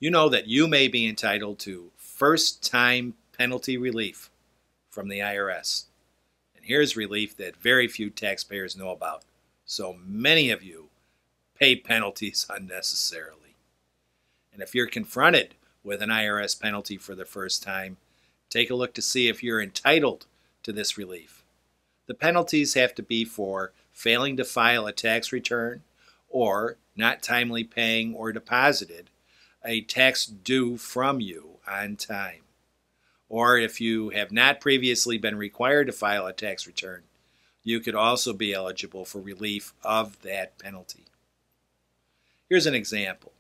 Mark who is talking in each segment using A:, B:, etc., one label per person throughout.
A: You know that you may be entitled to first-time penalty relief from the IRS. And here's relief that very few taxpayers know about. So many of you pay penalties unnecessarily. And if you're confronted with an IRS penalty for the first time, take a look to see if you're entitled to this relief. The penalties have to be for failing to file a tax return or not timely paying or deposited a tax due from you on time. Or if you have not previously been required to file a tax return, you could also be eligible for relief of that penalty. Here's an example.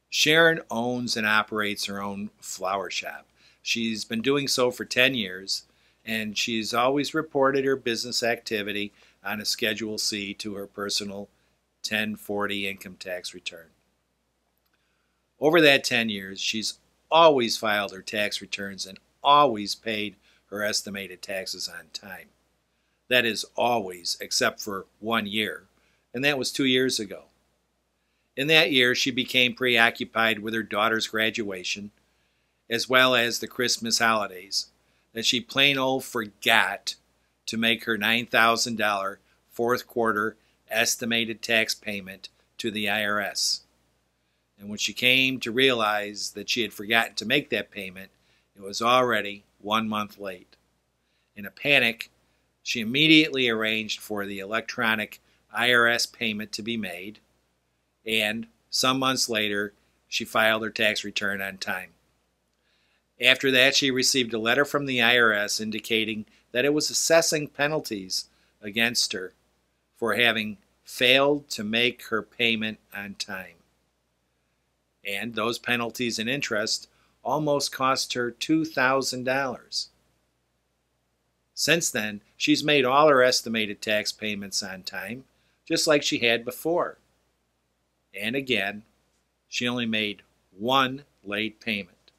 A: Sharon owns and operates her own flower shop. She's been doing so for 10 years, and she's always reported her business activity on a Schedule C to her personal 1040 income tax return. Over that 10 years, she's always filed her tax returns and always paid her estimated taxes on time. That is always, except for 1 year, and that was 2 years ago. In that year, she became preoccupied with her daughter's graduation, as well as the Christmas holidays, that she plain old forgot to make her $9,000 fourth quarter estimated tax payment to the IRS. And when she came to realize that she had forgotten to make that payment, it was already 1 month late. In a panic, she immediately arranged for the electronic IRS payment to be made, and some months later, she filed her tax return on time. After that, she received a letter from the IRS indicating that it was assessing penalties against her for having failed to make her payment on time. And those penalties and interest almost cost her $2,000. Since then, she's made all her estimated tax payments on time, just like she had before. And again, she only made one late payment.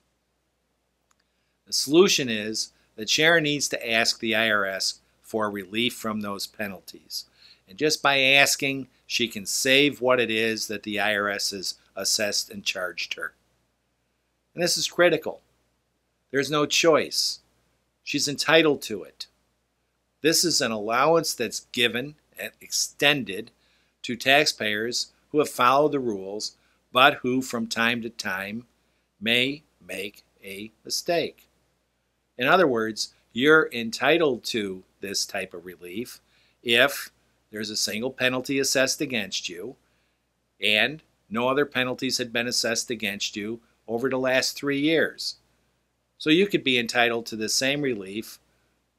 A: The solution is that Sharon needs to ask the IRS for relief from those penalties. And just by asking, she can save what it is that the IRS has assessed and charged her. And this is critical. There's no choice. She's entitled to it. This is an allowance that's given and extended to taxpayers who have followed the rules, but who from time to time may make a mistake. In other words, you're entitled to this type of relief if there's a single penalty assessed against you and no other penalties had been assessed against you over the last 3 years. So you could be entitled to the same relief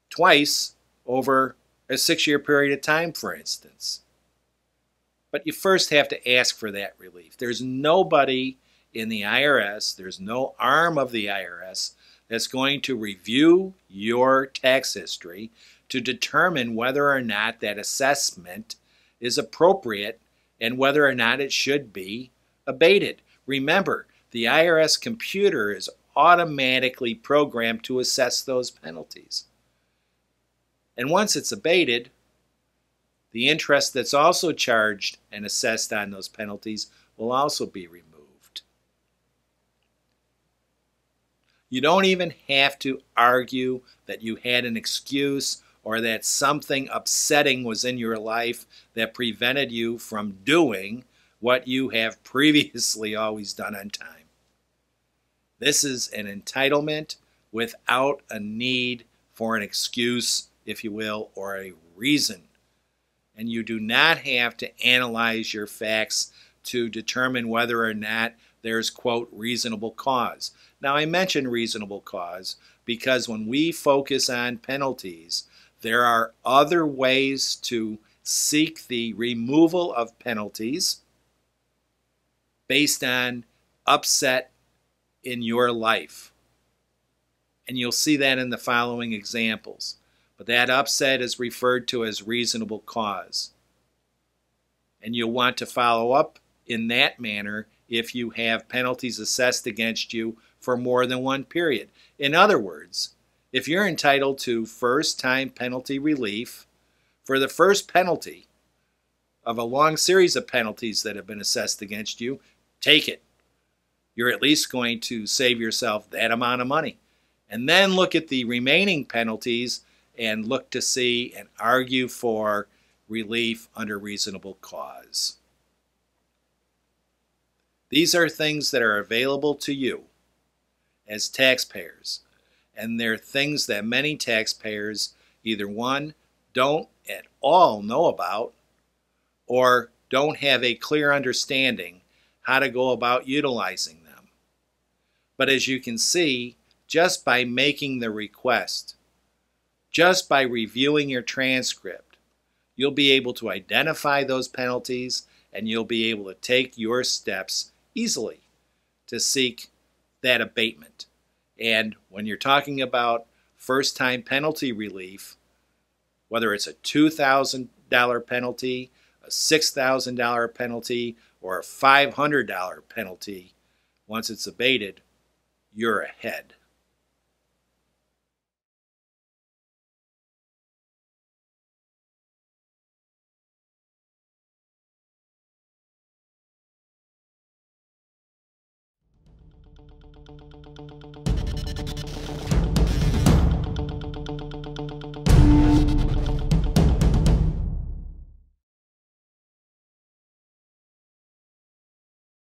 A: twice over a 6-year period of time, for instance. But you first have to ask for that relief. There's nobody in the IRS, there's no arm of the IRS that's going to review your tax history to determine whether or not that assessment is appropriate and whether or not it should be abated. Remember, the IRS computer is automatically programmed to assess those penalties. And once it's abated, the interest that's also charged and assessed on those penalties will also be removed. You don't even have to argue that you had an excuse or that something upsetting was in your life that prevented you from doing what you have previously always done on time. This is an entitlement without a need for an excuse, if you will, or a reason. And you do not have to analyze your facts to determine whether or not there's, quote, reasonable cause. Now, I mention reasonable cause because when we focus on penalties, there are other ways to seek the removal of penalties based on upset in your life. And you'll see that in the following examples. But that upset is referred to as reasonable cause. And you'll want to follow up in that manner if you have penalties assessed against you for more than one period. In other words, if you're entitled to first-time penalty relief for the first penalty of a long series of penalties that have been assessed against you, take it. you're at least going to save yourself that amount of money. And then look at the remaining penalties and look to see and argue for relief under reasonable cause. These are things that are available to you as taxpayers, and they're things that many taxpayers either one, don't at all know about, or don't have a clear understanding how to go about utilizing them. But as you can see, just by making the request, just by reviewing your transcript, you'll be able to identify those penalties and you'll be able to take your steps easily to seek that abatement. And when you're talking about first-time penalty relief, whether it's a $2,000 penalty, a $6,000 penalty, or a $500 penalty, once it's abated, you're ahead.